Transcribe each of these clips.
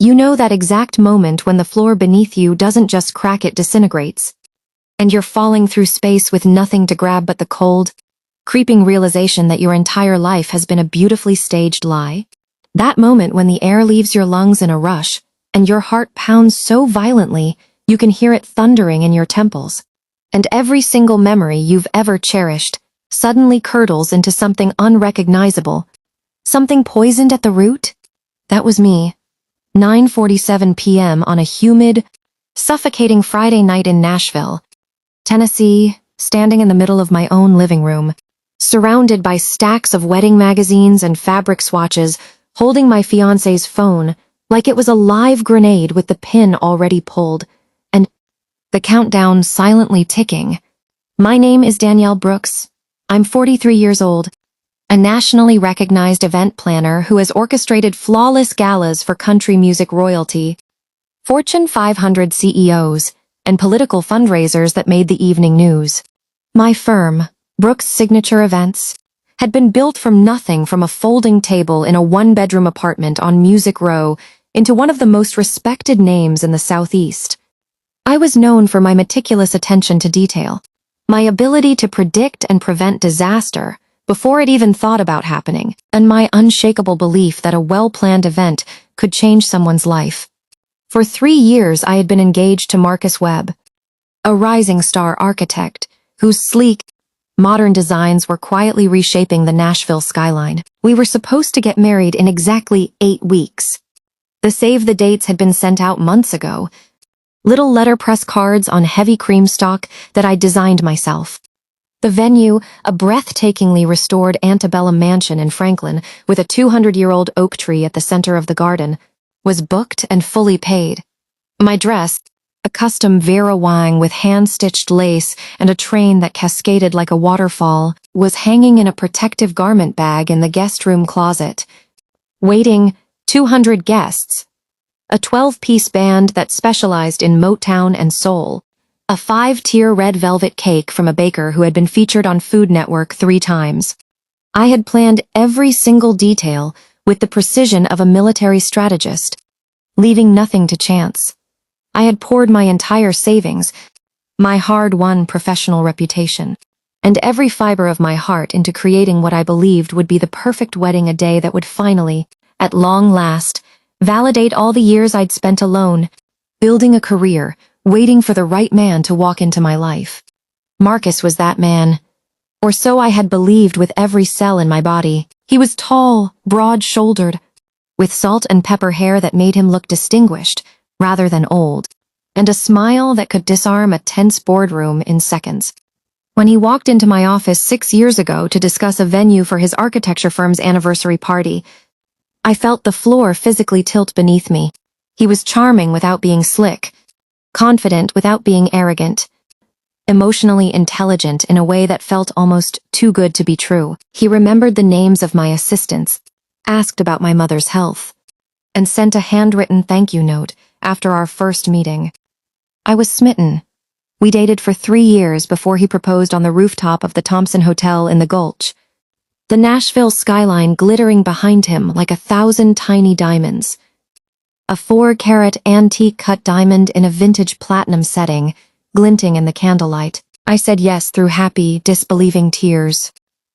You know that exact moment when the floor beneath you doesn't just crack, it disintegrates. And you're falling through space with nothing to grab but the cold, creeping realization that your entire life has been a beautifully staged lie. That moment when the air leaves your lungs in a rush, and your heart pounds so violently you can hear it thundering in your temples. And every single memory you've ever cherished suddenly curdles into something unrecognizable, something poisoned at the root. That was me. 9:47 p.m. on a humid, suffocating Friday night in Nashville, Tennessee, standing in the middle of my own living room, surrounded by stacks of wedding magazines and fabric swatches, holding my fiancé's phone like it was a live grenade with the pin already pulled, and the countdown silently ticking. My name is Danielle Brooks. I'm 43 years old, a nationally recognized event planner who has orchestrated flawless galas for country music royalty, Fortune 500 CEOs, and political fundraisers that made the evening news. My firm, Brooks Signature Events, had been built from nothing, from a folding table in a one-bedroom apartment on Music Row into one of the most respected names in the Southeast. I was known for my meticulous attention to detail, my ability to predict and prevent disaster before it even thought about happening, and my unshakable belief that a well-planned event could change someone's life. For 3 years, I had been engaged to Marcus Webb, a rising star architect whose sleek, modern designs were quietly reshaping the Nashville skyline. We were supposed to get married in exactly 8 weeks. The save-the-dates had been sent out months ago, little letterpress cards on heavy cream stock that I'd designed myself. The venue, a breathtakingly restored antebellum mansion in Franklin with a 200-year-old oak tree at the center of the garden, was booked and fully paid. My dress, a custom Vera Wang with hand-stitched lace and a train that cascaded like a waterfall, was hanging in a protective garment bag in the guest room closet. Waiting, 200 guests, a 12-piece band that specialized in Motown and soul, a 5-tier red velvet cake from a baker who had been featured on Food Network 3 times. I had planned every single detail with the precision of a military strategist, leaving nothing to chance. I had poured my entire savings, my hard-won professional reputation, and every fiber of my heart into creating what I believed would be the perfect wedding, a day that would finally, at long last, validate all the years I'd spent alone, building a career, waiting for the right man to walk into my life. Marcus was that man, or so I had believed with every cell in my body. He was tall, broad-shouldered, with salt and pepper hair that made him look distinguished rather than old, and a smile that could disarm a tense boardroom in seconds. When he walked into my office 6 years ago to discuss a venue for his architecture firm's anniversary party, I felt the floor physically tilt beneath me. He was charming without being slick, confident without being arrogant, emotionally intelligent in a way that felt almost too good to be true. He remembered the names of my assistants, asked about my mother's health, and sent a handwritten thank you note after our first meeting. I was smitten. We dated for 3 years before he proposed on the rooftop of the Thompson Hotel in the Gulch, the Nashville skyline glittering behind him like 1,000 tiny diamonds. A 4-carat antique cut diamond in a vintage platinum setting, glinting in the candlelight. I said yes through happy, disbelieving tears.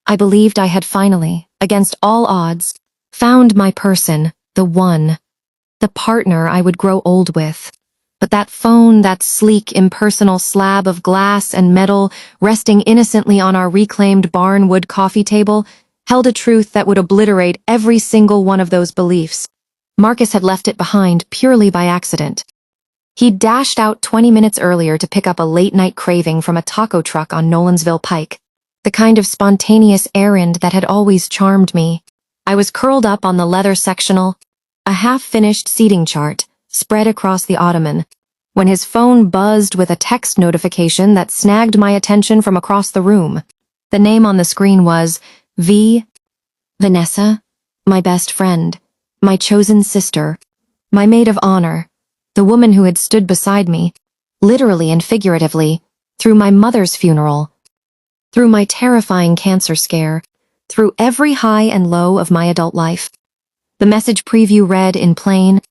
I believed I had finally, against all odds, found my person, the one, the partner I would grow old with. But that phone, that sleek, impersonal slab of glass and metal resting innocently on our reclaimed barn-wood coffee table, held a truth that would obliterate every single one of those beliefs. Marcus had left it behind purely by accident. He'd dashed out 20 minutes earlier to pick up a late-night craving from a taco truck on Nolensville Pike, the kind of spontaneous errand that had always charmed me. I was curled up on the leather sectional, a half-finished seating chart spread across the ottoman, when his phone buzzed with a text notification that snagged my attention from across the room. The name on the screen was Vanessa, my best friend, my chosen sister, my maid of honor, the woman who had stood beside me, literally and figuratively, through my mother's funeral, through my terrifying cancer scare, through every high and low of my adult life. The message preview read in plain,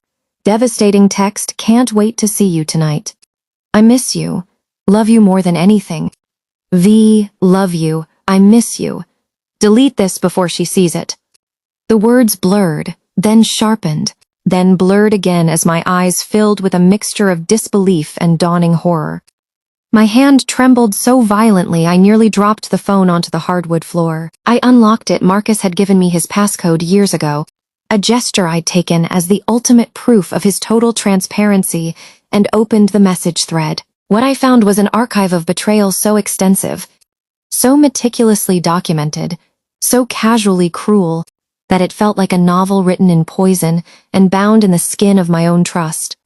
Devastating text, can't wait to see you tonight. I miss you. Love you more than anything. V, love you. I miss you. Delete this before she sees it. The words blurred, then sharpened, then blurred again as my eyes filled with a mixture of disbelief and dawning horror. My hand trembled so violently I nearly dropped the phone onto the hardwood floor. I unlocked it. Marcus had given me his passcode years ago, a gesture I'd taken as the ultimate proof of his total transparency, and opened the message thread. What I found was an archive of betrayal so extensive, so meticulously documented, so casually cruel, that it felt like a novel written in poison and bound in the skin of my own trust.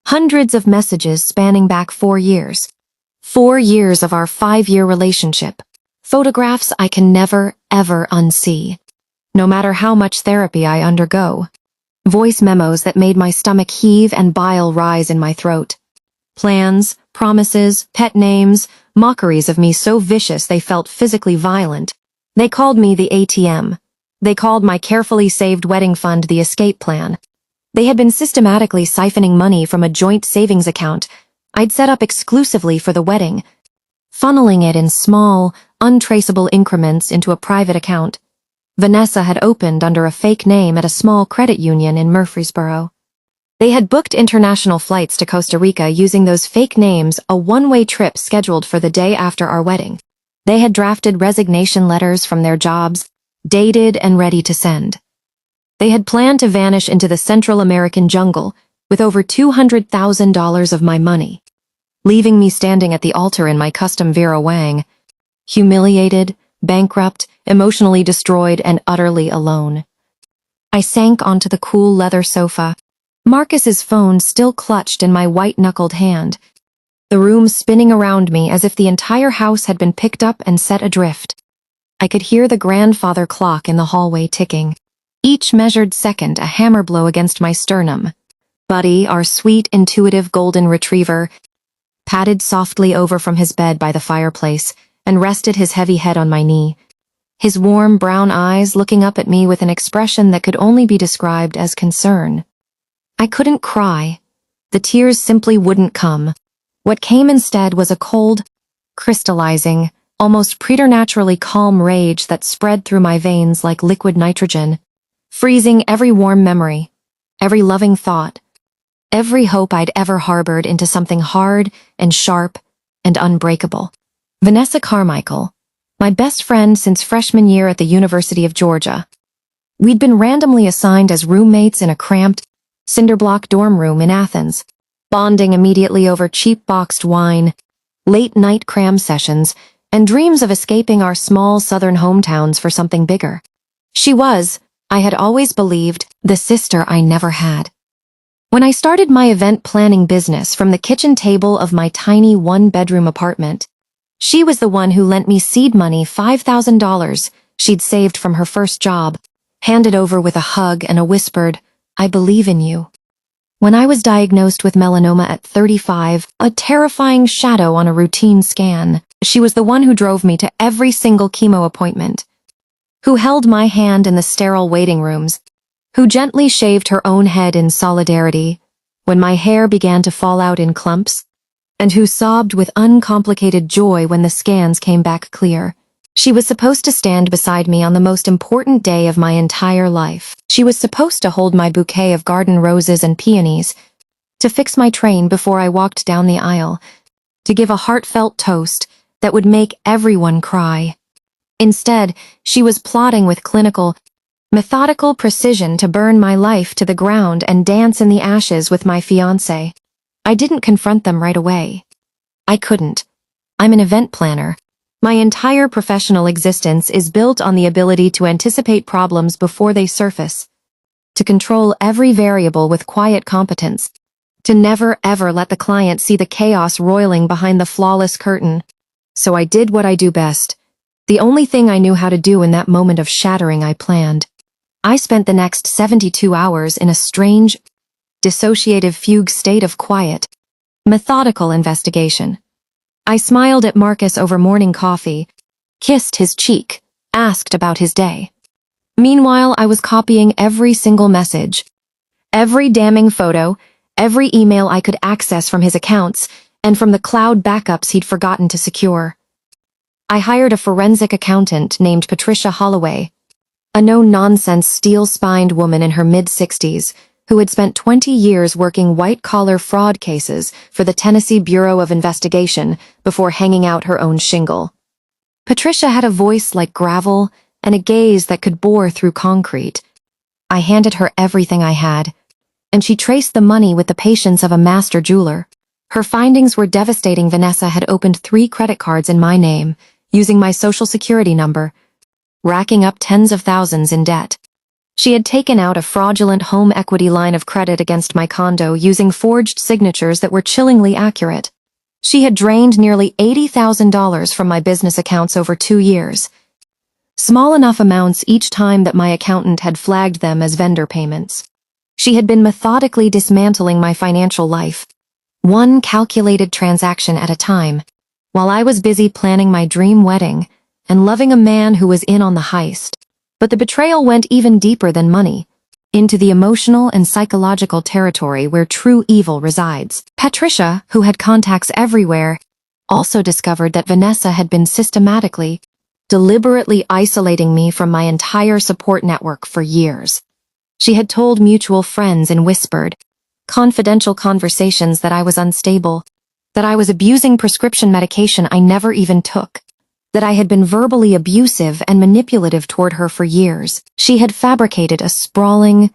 Hundreds of messages spanning back 4 years. 4 years of our 5-year relationship. Photographs I can never, ever unsee, no matter how much therapy I undergo. Voice memos that made my stomach heave and bile rise in my throat. Plans, promises, pet names, mockeries of me so vicious they felt physically violent. They called me the ATM. They called my carefully saved wedding fund the escape plan. They had been systematically siphoning money from a joint savings account I'd set up exclusively for the wedding, funneling it in small, untraceable increments into a private account Vanessa had opened under a fake name at a small credit union in Murfreesboro. They had booked international flights to Costa Rica using those fake names, a one-way trip scheduled for the day after our wedding. They had drafted resignation letters from their jobs, dated and ready to send. They had planned to vanish into the Central American jungle with over $200,000 of my money, leaving me standing at the altar in my custom Vera Wang, humiliated, bankrupt, emotionally destroyed, and utterly alone. I sank onto the cool leather sofa, Marcus's phone still clutched in my white-knuckled hand, the room spinning around me as if the entire house had been picked up and set adrift. I could hear the grandfather clock in the hallway ticking, each measured second a hammer blow against my sternum. Buddy, our sweet, intuitive golden retriever, padded softly over from his bed by the fireplace and rested his heavy head on my knee, his warm brown eyes looking up at me with an expression that could only be described as concern. I couldn't cry. The tears simply wouldn't come. What came instead was a cold, crystallizing, almost preternaturally calm rage that spread through my veins like liquid nitrogen, freezing every warm memory, every loving thought, every hope I'd ever harbored into something hard and sharp and unbreakable. Vanessa Carmichael, my best friend since freshman year at the University of Georgia. We'd been randomly assigned as roommates in a cramped, cinderblock dorm room in Athens, bonding immediately over cheap boxed wine, late-night cram sessions, and dreams of escaping our small southern hometowns for something bigger. She was, I had always believed, the sister I never had. When I started my event planning business from the kitchen table of my tiny one-bedroom apartment, she was the one who lent me seed money, $5,000 she'd saved from her first job, handed over with a hug and a whispered, "I believe in you." When I was diagnosed with melanoma at 35, a terrifying shadow on a routine scan, she was the one who drove me to every single chemo appointment, who held my hand in the sterile waiting rooms, who gently shaved her own head in solidarity when my hair began to fall out in clumps, and who sobbed with uncomplicated joy when the scans came back clear. She was supposed to stand beside me on the most important day of my entire life. She was supposed to hold my bouquet of garden roses and peonies, to fix my train before I walked down the aisle, to give a heartfelt toast that would make everyone cry. Instead, she was plotting with clinical, methodical precision to burn my life to the ground and dance in the ashes with my fiancé. I didn't confront them right away. I couldn't. I'm an event planner. My entire professional existence is built on the ability to anticipate problems before they surface, to control every variable with quiet competence, to never ever let the client see the chaos roiling behind the flawless curtain. So I did what I do best, the only thing I knew how to do in that moment of shattering I planned. I spent the next 72 hours in a strange, dissociative fugue state of quiet, methodical investigation. I smiled at Marcus over morning coffee, kissed his cheek, asked about his day. Meanwhile, I was copying every single message, every damning photo, every email I could access from his accounts, and from the cloud backups he'd forgotten to secure. I hired a forensic accountant named Patricia Holloway, a no-nonsense, steel-spined woman in her mid-60s who had spent 20 years working white-collar fraud cases for the Tennessee Bureau of Investigation before hanging out her own shingle. Patricia had a voice like gravel and a gaze that could bore through concrete. I handed her everything I had, and she traced the money with the patience of a master jeweler. Her findings were devastating. Vanessa had opened 3 credit cards in my name, using my social security number, racking up tens of thousands in debt. She had taken out a fraudulent home equity line of credit against my condo using forged signatures that were chillingly accurate. She had drained nearly $80,000 from my business accounts over 2 years. Small enough amounts each time that my accountant had flagged them as vendor payments. She had been methodically dismantling my financial life, one calculated transaction at a time, while I was busy planning my dream wedding and loving a man who was in on the heist. But the betrayal went even deeper than money, into the emotional and psychological territory where true evil resides. Patricia, who had contacts everywhere, also discovered that Vanessa had been systematically, deliberately isolating me from my entire support network for years. She had told mutual friends in whispered, confidential conversations that I was unstable, that I was abusing prescription medication I never even took, that I had been verbally abusive and manipulative toward her for years. She had fabricated a sprawling,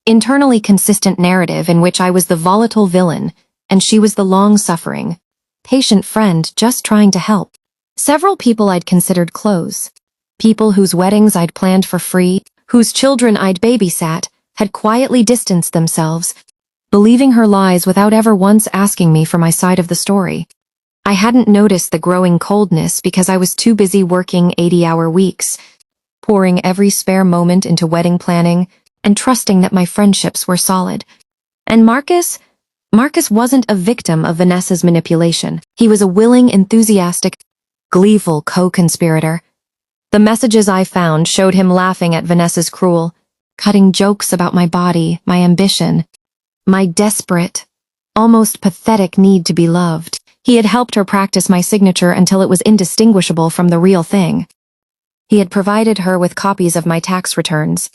internally consistent narrative in which I was the volatile villain and she was the long-suffering, patient friend just trying to help. Several people I'd considered close, people whose weddings I'd planned for free, whose children I'd babysat, had quietly distanced themselves, believing her lies without ever once asking me for my side of the story. I hadn't noticed the growing coldness because I was too busy working 80-hour weeks, pouring every spare moment into wedding planning and trusting that my friendships were solid. And Marcus wasn't a victim of Vanessa's manipulation. He was a willing, enthusiastic, gleeful co-conspirator. The messages I found showed him laughing at Vanessa's cruel, cutting jokes about my body, my ambition, my desperate, almost pathetic need to be loved. He had helped her practice my signature until it was indistinguishable from the real thing. He had provided her with copies of my tax returns,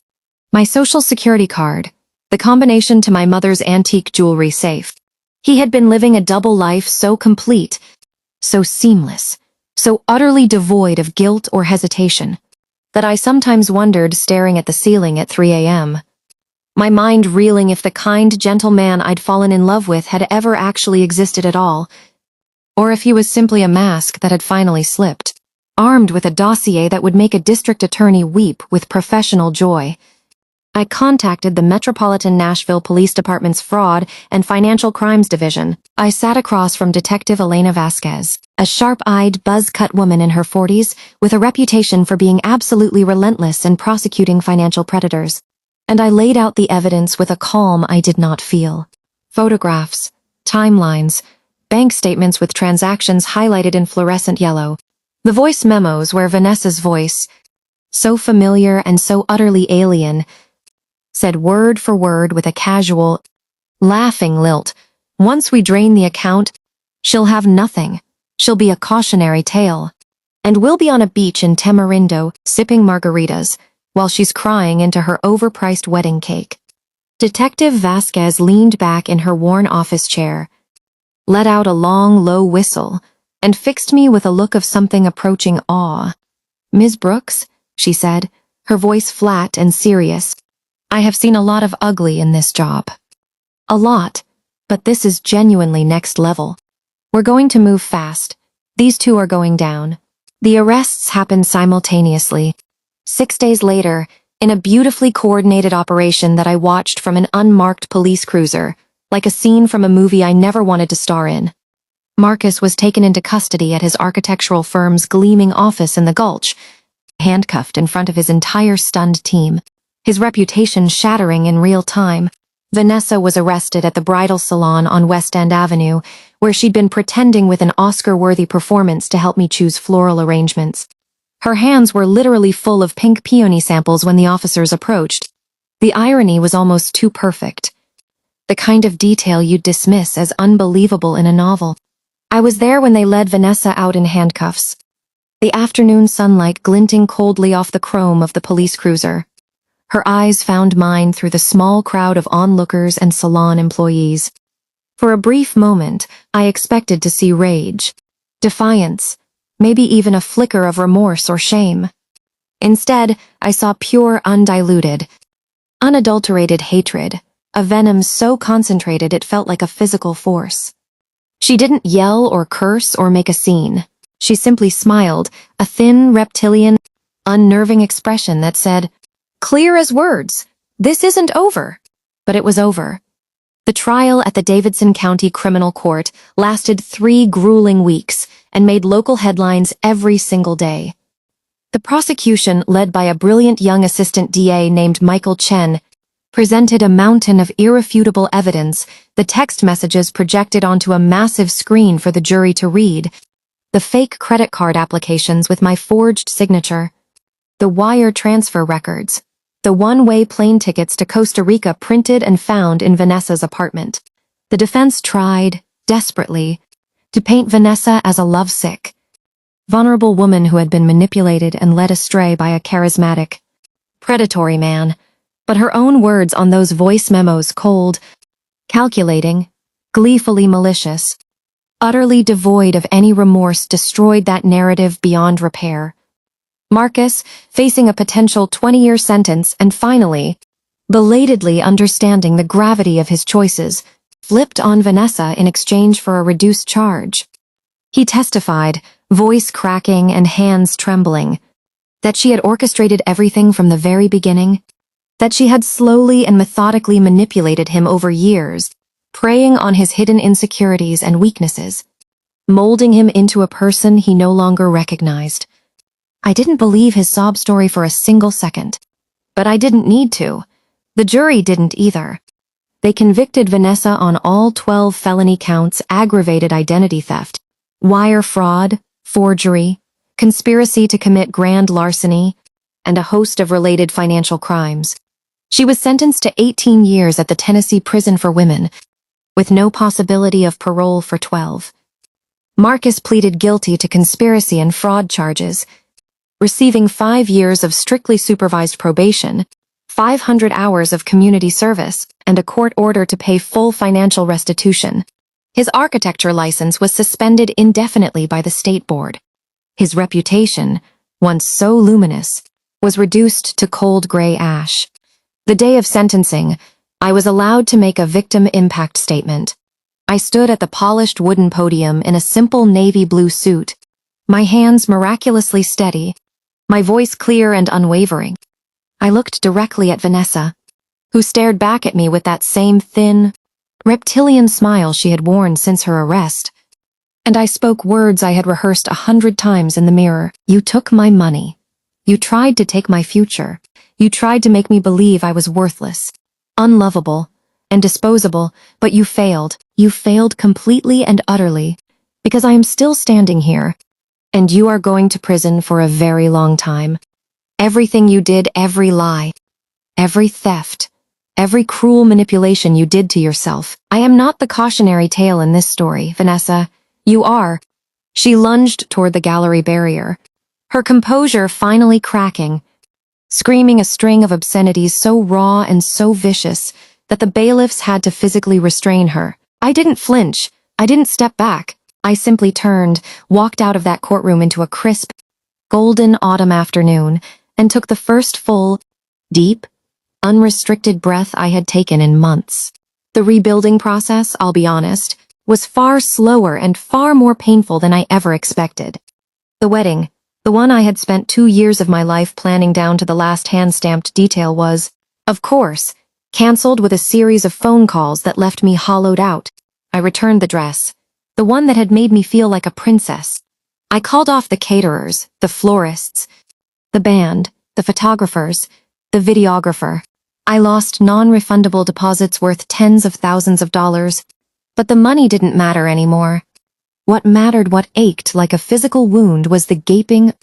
my social security card, the combination to my mother's antique jewelry safe. He had been living a double life so complete, so seamless, so utterly devoid of guilt or hesitation, that I sometimes wondered, staring at the ceiling at 3 a.m., my mind reeling if the kind, gentle man I'd fallen in love with had ever actually existed at all, or if he was simply a mask that had finally slipped. Armed with a dossier that would make a district attorney weep with professional joy, I contacted the Metropolitan Nashville Police Department's Fraud and Financial Crimes Division. I sat across from Detective Elena Vasquez, a sharp-eyed, buzz-cut woman in her 40s with a reputation for being absolutely relentless in prosecuting financial predators. And I laid out the evidence with a calm I did not feel. Photographs, timelines, bank statements with transactions highlighted in fluorescent yellow, the voice memos where Vanessa's voice, so familiar and so utterly alien, said word for word with a casual, laughing lilt, "Once we drain the account, she'll have nothing. She'll be a cautionary tale. And we'll be on a beach in Tamarindo, sipping margaritas, while she's crying into her overpriced wedding cake." Detective Vasquez leaned back in her worn office chair, let out a long, low whistle, and fixed me with a look of something approaching awe. "Ms. Brooks," she said, her voice flat and serious, "I have seen a lot of ugly in this job. A lot, but this is genuinely next level. We're going to move fast. These 2 are going down." The arrests happened simultaneously. 6 days later, in a beautifully coordinated operation that I watched from an unmarked police cruiser, like a scene from a movie I never wanted to star in. Marcus was taken into custody at his architectural firm's gleaming office in the Gulch, handcuffed in front of his entire stunned team, his reputation shattering in real time. Vanessa was arrested at the bridal salon on West End Avenue, where she'd been pretending with an Oscar-worthy performance to help me choose floral arrangements. Her hands were literally full of pink peony samples when the officers approached. The irony was almost too perfect. The kind of detail you'd dismiss as unbelievable in a novel. I was there when they led Vanessa out in handcuffs, the afternoon sunlight glinting coldly off the chrome of the police cruiser. Her eyes found mine through the small crowd of onlookers and salon employees. For a brief moment, I expected to see rage, defiance, maybe even a flicker of remorse or shame. Instead, I saw pure, undiluted, unadulterated hatred, a venom so concentrated it felt like a physical force. She didn't yell or curse or make a scene. She simply smiled, a thin, reptilian, unnerving expression that said, "Clear as words, this isn't over." But it was over. The trial at the Davidson County Criminal Court lasted 3 grueling weeks and made local headlines every single day. The prosecution, led by a brilliant young assistant DA named Michael Chen, presented a mountain of irrefutable evidence, the text messages projected onto a massive screen for the jury to read, the fake credit card applications with my forged signature, the wire transfer records, the one-way plane tickets to Costa Rica printed and found in Vanessa's apartment. The defense tried, desperately, to paint Vanessa as a lovesick, vulnerable woman who had been manipulated and led astray by a charismatic, predatory man. But her own words on those voice memos, cold, calculating, gleefully malicious, utterly devoid of any remorse, destroyed that narrative beyond repair. Marcus, facing a potential 20-year sentence and finally, belatedly understanding the gravity of his choices, flipped on Vanessa in exchange for a reduced charge. He testified, voice cracking and hands trembling, that she had orchestrated everything from the very beginning, that she had slowly and methodically manipulated him over years, preying on his hidden insecurities and weaknesses, molding him into a person he no longer recognized. I didn't believe his sob story for a single second. But I didn't need to. The jury didn't either. They convicted Vanessa on all 12 felony counts: aggravated identity theft, wire fraud, forgery, conspiracy to commit grand larceny, and a host of related financial crimes. She was sentenced to 18 years at the Tennessee Prison for Women, with no possibility of parole for 12. Marcus pleaded guilty to conspiracy and fraud charges, receiving 5 years of strictly supervised probation, 500 hours of community service, and a court order to pay full financial restitution. His architecture license was suspended indefinitely by the state board. His reputation, once so luminous, was reduced to cold gray ash. The day of sentencing, I was allowed to make a victim impact statement. I stood at the polished wooden podium in a simple navy blue suit, my hands miraculously steady, my voice clear and unwavering. I looked directly at Vanessa, who stared back at me with that same thin, reptilian smile she had worn since her arrest. And I spoke words I had rehearsed 100 times in the mirror. "You took my money. You tried to take my future. You tried to make me believe I was worthless, unlovable, and disposable, but you failed. You failed completely and utterly, because I am still standing here, and you are going to prison for a very long time. Everything you did, every lie, every theft, every cruel manipulation you did to yourself. I am not the cautionary tale in this story, Vanessa. You are." She lunged toward the gallery barrier, her composure finally cracking, screaming a string of obscenities so raw and so vicious that the bailiffs had to physically restrain her. I didn't flinch. I didn't step back. I simply turned, walked out of that courtroom into a crisp, golden autumn afternoon, and took the first full, deep, unrestricted breath I had taken in months. The rebuilding process, I'll be honest, was far slower and far more painful than I ever expected. The wedding, the one I had spent 2 years of my life planning down to the last hand-stamped detail, was, of course, canceled with a series of phone calls that left me hollowed out. I returned the dress, the one that had made me feel like a princess. I called off the caterers, the florists, the band, the photographers, the videographer. I lost non-refundable deposits worth tens of thousands of dollars, but the money didn't matter anymore. What mattered, what ached like a physical wound, was the gaping,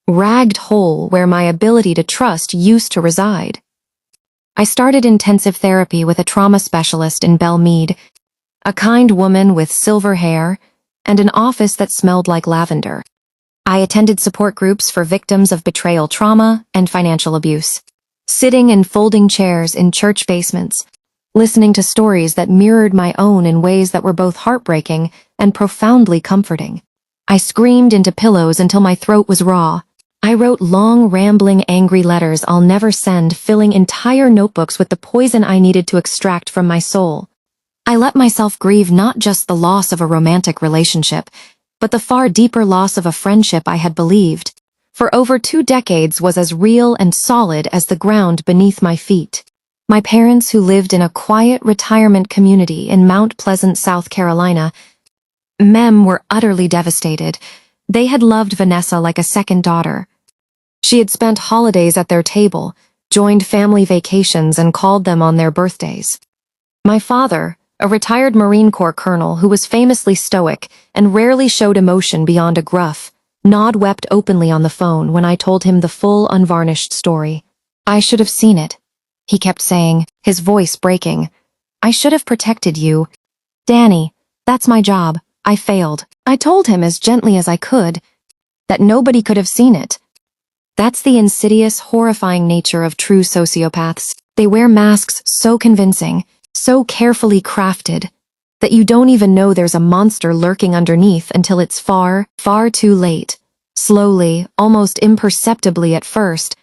ragged hole where my ability to trust used to reside. I started intensive therapy with a trauma specialist in Belle Meade, a kind woman with silver hair and an office that smelled like lavender. I attended support groups for victims of betrayal trauma and financial abuse, sitting in folding chairs in church basements, listening to stories that mirrored my own in ways that were both heartbreaking and profoundly comforting. I screamed into pillows until my throat was raw. I wrote long, rambling, angry letters I'll never send, filling entire notebooks with the poison I needed to extract from my soul. I let myself grieve not just the loss of a romantic relationship, but the far deeper loss of a friendship I had believed, for over 2 decades, was as real and solid as the ground beneath my feet. My parents, who lived in a quiet retirement community in Mount Pleasant, South Carolina, were utterly devastated. They had loved Vanessa like a second daughter. She had spent holidays at their table, joined family vacations, and called them on their birthdays. My father, a retired Marine Corps colonel who was famously stoic and rarely showed emotion beyond a gruff nod, wept openly on the phone when I told him the full, unvarnished story. "I should have seen it," he kept saying, his voice breaking. "I should have protected you. Danny, that's my job. I failed." I told him as gently as I could that nobody could have seen it. That's the insidious, horrifying nature of true sociopaths. They wear masks so convincing, so carefully crafted, that you don't even know there's a monster lurking underneath until it's far, far too late. Slowly, almost imperceptibly at first,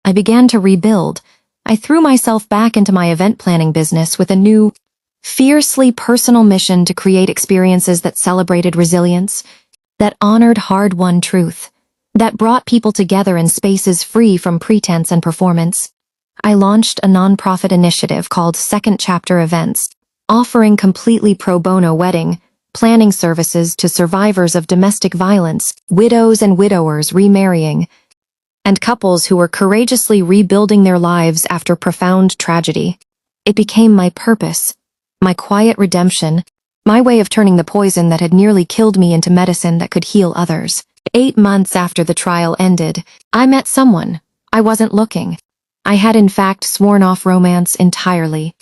I began to rebuild. I threw myself back into my event planning business with a new, fiercely personal mission to create experiences that celebrated resilience, that honored hard-won truth, that brought people together in spaces free from pretense and performance. I launched a nonprofit initiative called Second Chapter Events, offering completely pro bono wedding planning services to survivors of domestic violence, widows and widowers remarrying, and couples who were courageously rebuilding their lives after profound tragedy. It became my purpose, my quiet redemption, my way of turning the poison that had nearly killed me into medicine that could heal others. 8 months after the trial ended, I met someone. I wasn't looking. I had in fact sworn off romance entirely.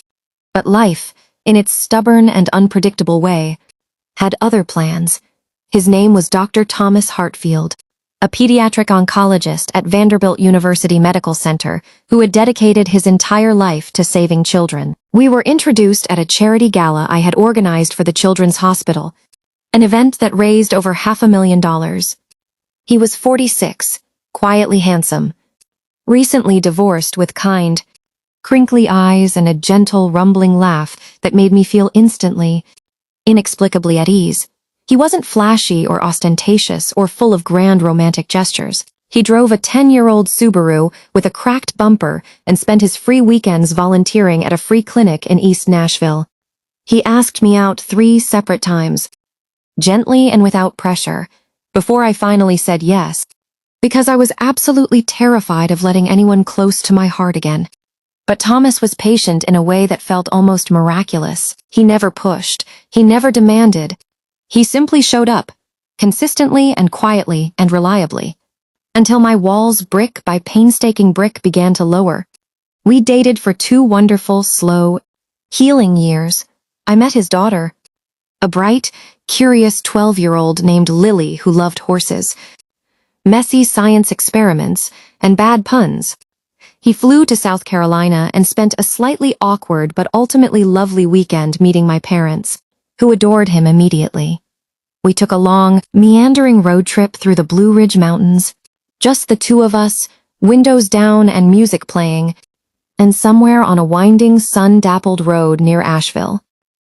But life, in its stubborn and unpredictable way, had other plans. His name was Dr. Thomas Hartfield, a pediatric oncologist at Vanderbilt University Medical Center who had dedicated his entire life to saving children. We were introduced at a charity gala I had organized for the Children's Hospital, an event that raised over $500,000. He was 46, quietly handsome, recently divorced, with kind, crinkly eyes and a gentle, rumbling laugh that made me feel instantly, inexplicably at ease. He wasn't flashy or ostentatious or full of grand romantic gestures. He drove a 10-year-old Subaru with a cracked bumper and spent his free weekends volunteering at a free clinic in East Nashville. He asked me out 3 separate times, gently and without pressure, before I finally said yes, because I was absolutely terrified of letting anyone close to my heart again. But Thomas was patient in a way that felt almost miraculous. He never pushed. He never demanded. He simply showed up, consistently and quietly and reliably, until my walls, brick by painstaking brick, began to lower. We dated for 2 wonderful, slow, healing years. I met his daughter, a bright, curious 12-year-old named Lily who loved horses, messy science experiments, and bad puns. He flew to South Carolina and spent a slightly awkward but ultimately lovely weekend meeting my parents, who adored him immediately. We took a long, meandering road trip through the Blue Ridge Mountains, just the 2 of us, windows down and music playing, and somewhere on a winding, sun-dappled road near Asheville.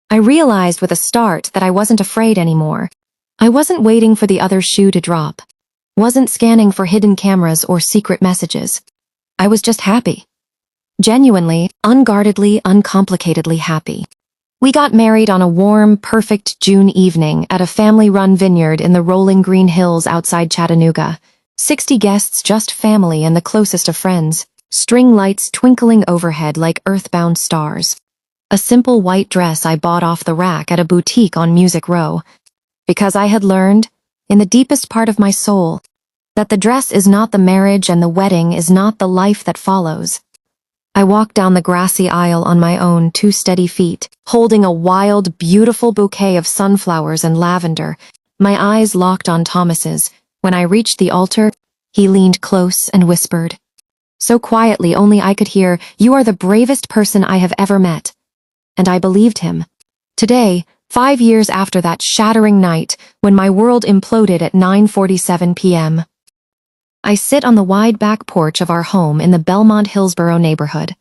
I realized with a start that I wasn't afraid anymore. I wasn't waiting for the other shoe to drop, wasn't scanning for hidden cameras or secret messages. I was just happy. Genuinely, unguardedly, uncomplicatedly happy. We got married on a warm, perfect June evening at a family-run vineyard in the rolling green hills outside Chattanooga. 60 guests, just family and the closest of friends. String lights twinkling overhead like earthbound stars. A simple white dress I bought off the rack at a boutique on Music Row, because I had learned, in the deepest part of my soul, that the dress is not the marriage and the wedding is not the life that follows. I walked down the grassy aisle on my own 2 steady feet, holding a wild, beautiful bouquet of sunflowers and lavender, my eyes locked on Thomas's. When I reached the altar, he leaned close and whispered, so quietly only I could hear, "You are the bravest person I have ever met." And I believed him. Today, 5 years after that shattering night, when my world imploded at 9:47 p.m., I sit on the wide back porch of our home in the Belmont-Hillsborough neighborhood,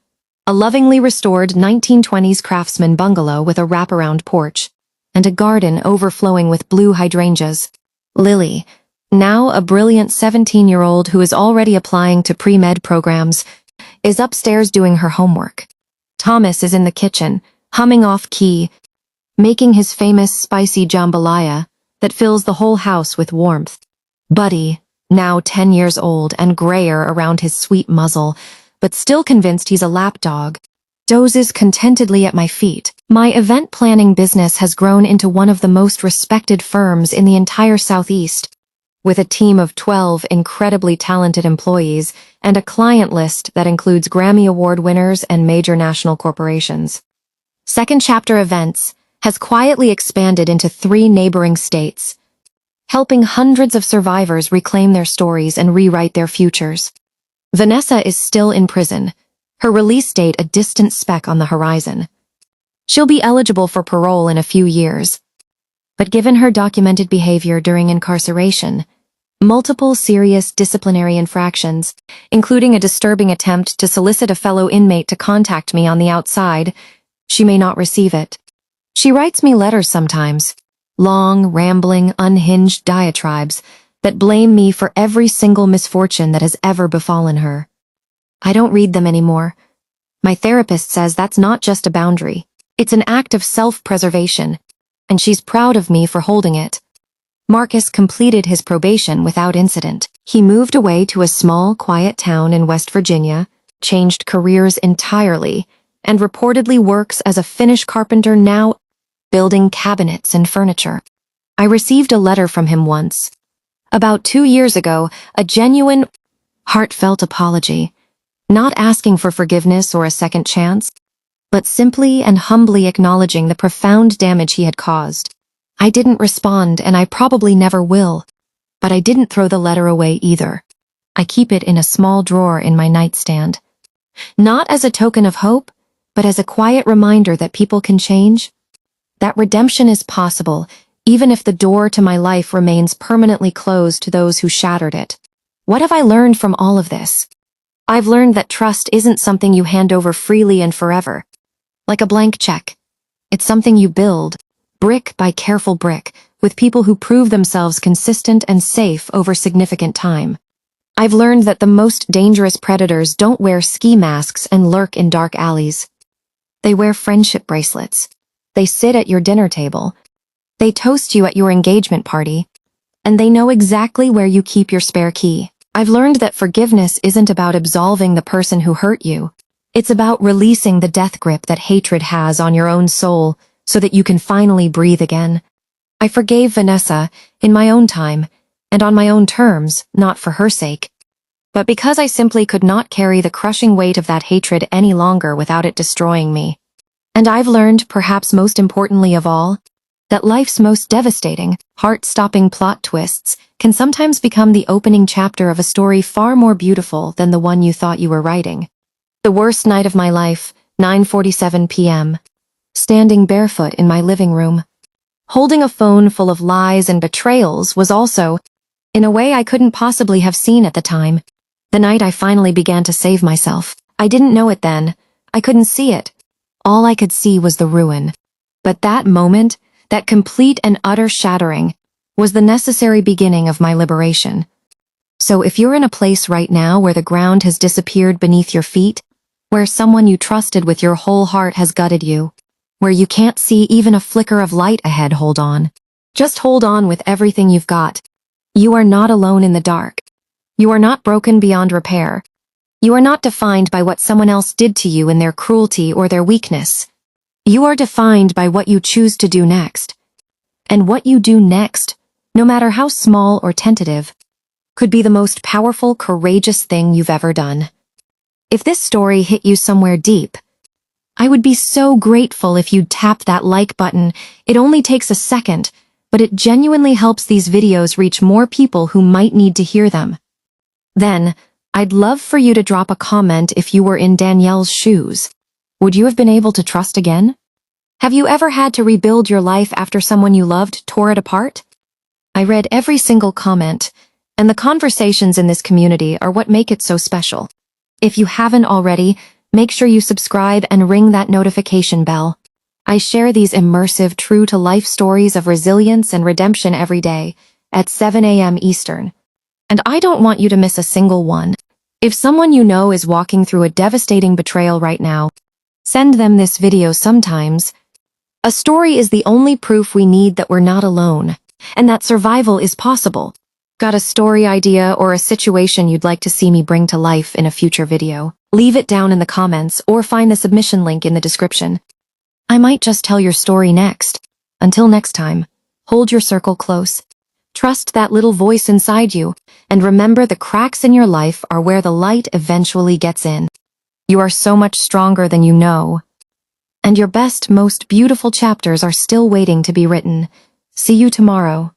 a lovingly restored 1920s craftsman bungalow with a wraparound porch, and a garden overflowing with blue hydrangeas. Lily, now a brilliant 17-year-old who is already applying to pre-med programs, is upstairs doing her homework. Thomas is in the kitchen, humming off-key, making his famous spicy jambalaya that fills the whole house with warmth. Buddy, now 10 years old and grayer around his sweet muzzle, but still convinced he's a lapdog, dozes contentedly at my feet. My event planning business has grown into one of the most respected firms in the entire Southeast, with a team of 12 incredibly talented employees and a client list that includes Grammy Award winners and major national corporations. Second Chapter Events has quietly expanded into 3 neighboring states, helping hundreds of survivors reclaim their stories and rewrite their futures. Vanessa is still in prison, her release date a distant speck on the horizon. She'll be eligible for parole in a few years, but given her documented behavior during incarceration, multiple serious disciplinary infractions, including a disturbing attempt to solicit a fellow inmate to contact me on the outside, she may not receive it. She writes me letters sometimes, long, rambling, unhinged diatribes that blame me for every single misfortune that has ever befallen her. I don't read them anymore. My therapist says that's not just a boundary. It's an act of self-preservation, and she's proud of me for holding it. Marcus completed his probation without incident. He moved away to a small, quiet town in West Virginia, changed careers entirely, and reportedly works as a Finnish carpenter now, building cabinets and furniture. I received a letter from him once. About 2 years ago, a genuine, heartfelt apology, not asking for forgiveness or a second chance, but simply and humbly acknowledging the profound damage he had caused. I didn't respond, and I probably never will, but I didn't throw the letter away either. I keep it in a small drawer in my nightstand. Not as a token of hope, but as a quiet reminder that people can change, that redemption is possible, even if the door to my life remains permanently closed to those who shattered it. What have I learned from all of this? I've learned that trust isn't something you hand over freely and forever, like a blank check. It's something you build, brick by careful brick, with people who prove themselves consistent and safe over significant time. I've learned that the most dangerous predators don't wear ski masks and lurk in dark alleys. They wear friendship bracelets. They sit at your dinner table. They toast you at your engagement party. And they know exactly where you keep your spare key. I've learned that forgiveness isn't about absolving the person who hurt you. It's about releasing the death grip that hatred has on your own soul so that you can finally breathe again. I forgave Vanessa in my own time and on my own terms, not for her sake, but because I simply could not carry the crushing weight of that hatred any longer without it destroying me. And I've learned, perhaps most importantly of all, that life's most devastating, heart-stopping plot twists can sometimes become the opening chapter of a story far more beautiful than the one you thought you were writing. The worst night of my life, 9:47 p.m., standing barefoot in my living room, holding a phone full of lies and betrayals was also, in a way I couldn't possibly have seen at the time, the night I finally began to save myself. I didn't know it then. I couldn't see it. All I could see was the ruin. But that moment, that complete and utter shattering, was the necessary beginning of my liberation. So if you're in a place right now where the ground has disappeared beneath your feet, where someone you trusted with your whole heart has gutted you, where you can't see even a flicker of light ahead, hold on. Just hold on with everything you've got. You are not alone in the dark. You are not broken beyond repair. You are not defined by what someone else did to you in their cruelty or their weakness. You are defined by what you choose to do next. And what you do next, no matter how small or tentative, could be the most powerful, courageous thing you've ever done. If this story hit you somewhere deep, I would be so grateful if you'd tap that like button. It only takes a second, but it genuinely helps these videos reach more people who might need to hear them. Then, I'd love for you to drop a comment if you were in Danielle's shoes. Would you have been able to trust again? Have you ever had to rebuild your life after someone you loved tore it apart? I read every single comment, and the conversations in this community are what make it so special. If you haven't already, make sure you subscribe and ring that notification bell. I share these immersive, true-to-life stories of resilience and redemption every day at 7 a.m. Eastern. And I don't want you to miss a single one. If someone you know is walking through a devastating betrayal right now, send them this video sometimes. A story is the only proof we need that we're not alone, and that survival is possible. Got a story idea or a situation you'd like to see me bring to life in a future video? Leave it down in the comments or find the submission link in the description. I might just tell your story next. Until next time, hold your circle close. Trust that little voice inside you, and remember the cracks in your life are where the light eventually gets in. You are so much stronger than you know. And your best, most beautiful chapters are still waiting to be written. See you tomorrow.